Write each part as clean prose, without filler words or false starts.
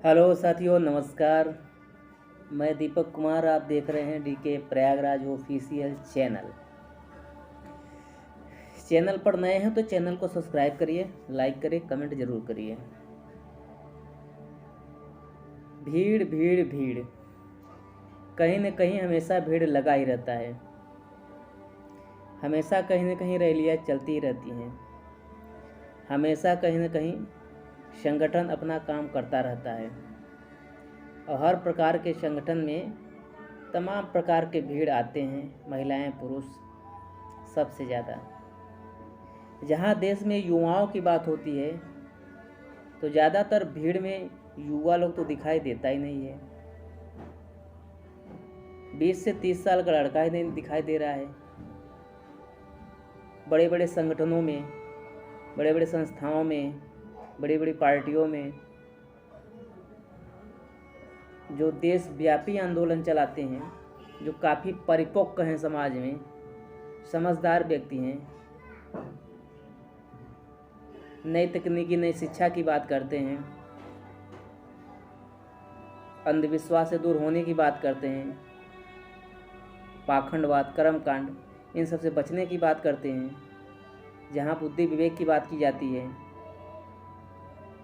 Hello साथियों, नमस्कार। मैं दीपक कुमार, आप देख रहे हैं डीके प्रयागराज ऑफिशियल चैनल पर नए हैं तो चैनल को सब्सक्राइब करिए, लाइक करिए, कमेंट जरूर करिए। भीड़ भीड़ भीड़, कहीं न कहीं हमेशा भीड़ लगा ही रहता है। हमेशा कहीं न कहीं रैलियाँ चलती ही रहती हैं। हमेशा कहीं न कहीं संगठन अपना काम करता रहता है और हर प्रकार के संगठन में तमाम प्रकार के भीड़ आते हैं, महिलाएं, पुरुष, सबसे ज़्यादा। जहाँ देश में युवाओं की बात होती है तो ज़्यादातर भीड़ में युवा लोग तो दिखाई देता ही नहीं है। 20 से 30 साल का लड़का ही नहीं दिखाई दे रहा है। बड़े बड़े संगठनों में, बड़े बड़े संस्थाओं में, बड़ी बड़ी पार्टियों में जो देशव्यापी आंदोलन चलाते हैं, जो काफ़ी परिपक्व हैं, समाज में समझदार व्यक्ति हैं, नई तकनीकी, नई शिक्षा की बात करते हैं, अंधविश्वास से दूर होने की बात करते हैं, पाखंडवाद, कर्मकांड, इन सब से बचने की बात करते हैं। जहाँ बुद्धि विवेक की बात की जाती है,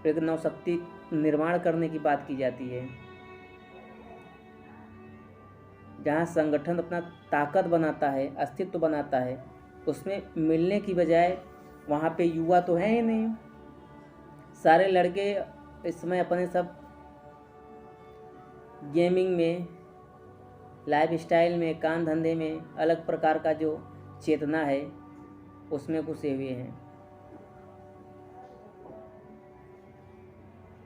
एक नवशक्ति निर्माण करने की बात की जाती है, जहाँ संगठन अपना ताकत बनाता है, अस्तित्व बनाता है, उसमें मिलने की बजाय वहाँ पे युवा तो है ही नहीं। सारे लड़के इस समय अपने सब गेमिंग में, लाइफ स्टाइल में, काम धंधे में, अलग प्रकार का जो चेतना है उसमें घुसे हुए हैं।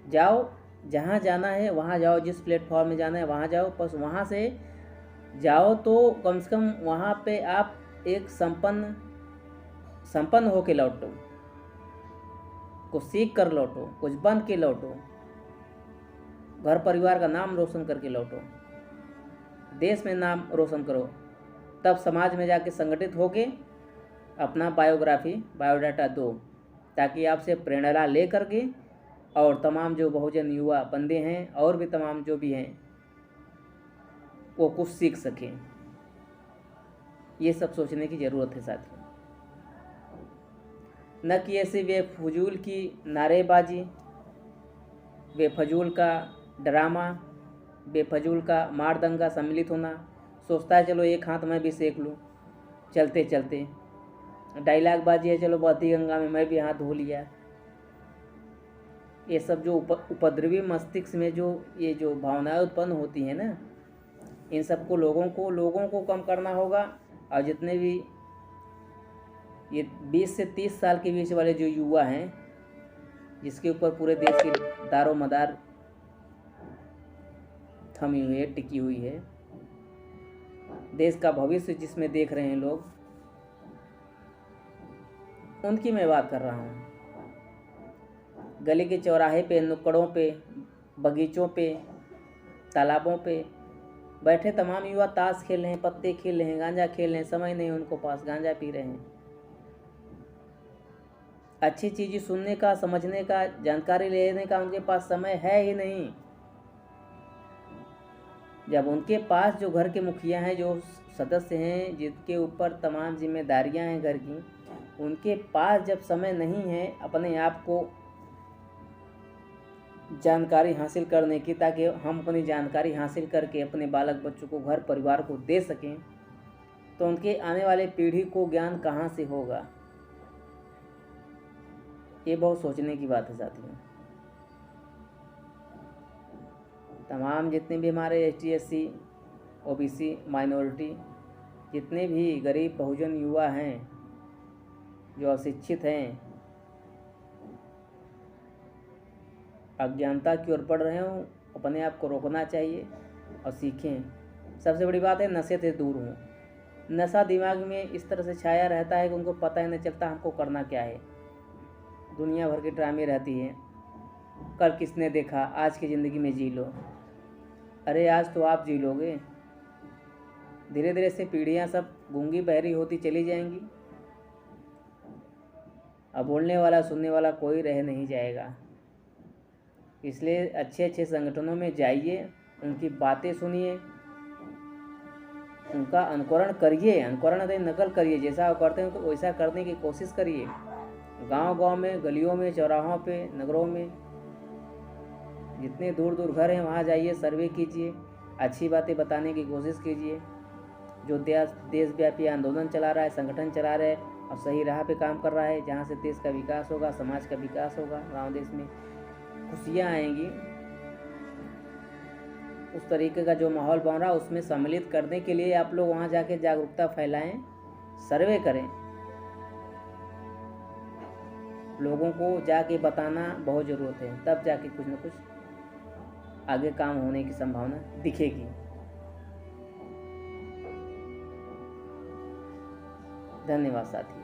जाओ, जहाँ जाना है वहाँ जाओ, जिस प्लेटफॉर्म में जाना है वहाँ जाओ, बस वहाँ से जाओ तो कम से कम वहाँ पे आप एक संपन्न होके लौटो, कुछ सीख कर लौटो, कुछ बन के लौटो, घर परिवार का नाम रोशन करके लौटो, देश में नाम रोशन करो। तब समाज में जाके संगठित होके अपना बायोडाटा दो, ताकि आपसे प्रेरणा ले करके और तमाम जो बहुजन युवा बंदे हैं और भी तमाम जो भी हैं वो कुछ सीख सकें। ये सब सोचने की ज़रूरत है साथियों। न कि ऐसे बेफजूल की नारेबाजी, बेफजूल का ड्रामा, बेफजूल का मार दंगा सम्मिलित होना। सोचता है चलो एक हाथ मैं भी सेक लूँ, चलते चलते डायलॉग बाजी है, चलो बहती गंगा में मैं भी हाथ धो लिया। ये सब जो उपद्रवी मस्तिष्क में जो ये जो भावनाएं उत्पन्न होती हैं ना, इन सबको लोगों को कम करना होगा। और जितने भी ये 20 से 30 साल के बीच वाले जो युवा हैं, जिसके ऊपर पूरे देश की दारो मदार थमी हुई है, टिकी हुई है, देश का भविष्य जिसमें देख रहे हैं लोग, उनकी मैं बात कर रहा हूँ। गली के चौराहे पे, नुक्कड़ों पे, बगीचों पे, तालाबों पे बैठे तमाम युवा ताश खेल रहे हैं, पत्ते खेल रहे हैं, गांजा खेल रहे हैं, समय नहीं उनको पास, गांजा पी रहे हैं। अच्छी चीज़ें सुनने का, समझने का, जानकारी लेने का उनके पास समय है ही नहीं। जब उनके पास जो घर के मुखिया हैं, जो सदस्य हैं, जिनके ऊपर तमाम जिम्मेदारियां हैं घर की, उनके पास जब समय नहीं है अपने आप को जानकारी हासिल करने की, ताकि हम अपनी जानकारी हासिल करके अपने बालक बच्चों को, घर परिवार को दे सकें, तो उनके आने वाले पीढ़ी को ज्ञान कहाँ से होगा। ये बहुत सोचने की बात है साथियों। तमाम जितने भी हमारे ST SC OBC माइनॉरिटी, जितने भी गरीब बहुजन युवा हैं जो अशिक्षित हैं, अज्ञानता की ओर बढ़ रहे हों, अपने आप को रोकना चाहिए और सीखें। सबसे बड़ी बात है नशे से दूर हों। नशा दिमाग में इस तरह से छाया रहता है कि उनको पता ही नहीं चलता हमको करना क्या है। दुनिया भर के ड्रामे रहती हैं, कल किसने देखा, आज की ज़िंदगी में जी लो। अरे आज तो आप जी लोगे, धीरे धीरे से पीढ़ियाँ सब गूंगी बहरी होती चली जाएंगी। अब बोलने वाला, सुनने वाला कोई रह नहीं जाएगा। इसलिए अच्छे अच्छे संगठनों में जाइए, उनकी बातें सुनिए, उनका अनुकरण करिए, अनुकरण नहीं नकल करिए, जैसा वो करते हैं तो वैसा करने की कोशिश करिए। गांव-गांव में, गलियों में, चौराहों पे, नगरों में, जितने दूर दूर घर हैं वहाँ जाइए, सर्वे कीजिए, अच्छी बातें बताने की कोशिश कीजिए। जो देशव्यापी आंदोलन चला रहा है, संगठन चला रहा है और सही राह पे काम कर रहा है, जहाँ से देश का विकास होगा, समाज का विकास होगा, गाँव देश में खुशियाँ आएंगी, उस तरीके का जो माहौल बन रहा है उसमें सम्मिलित करने के लिए आप लोग वहाँ जाके जागरूकता फैलाएं, सर्वे करें। लोगों को जाके बताना बहुत ज़रूरत है, तब जाके कुछ न कुछ आगे काम होने की संभावना दिखेगी। धन्यवाद साथी।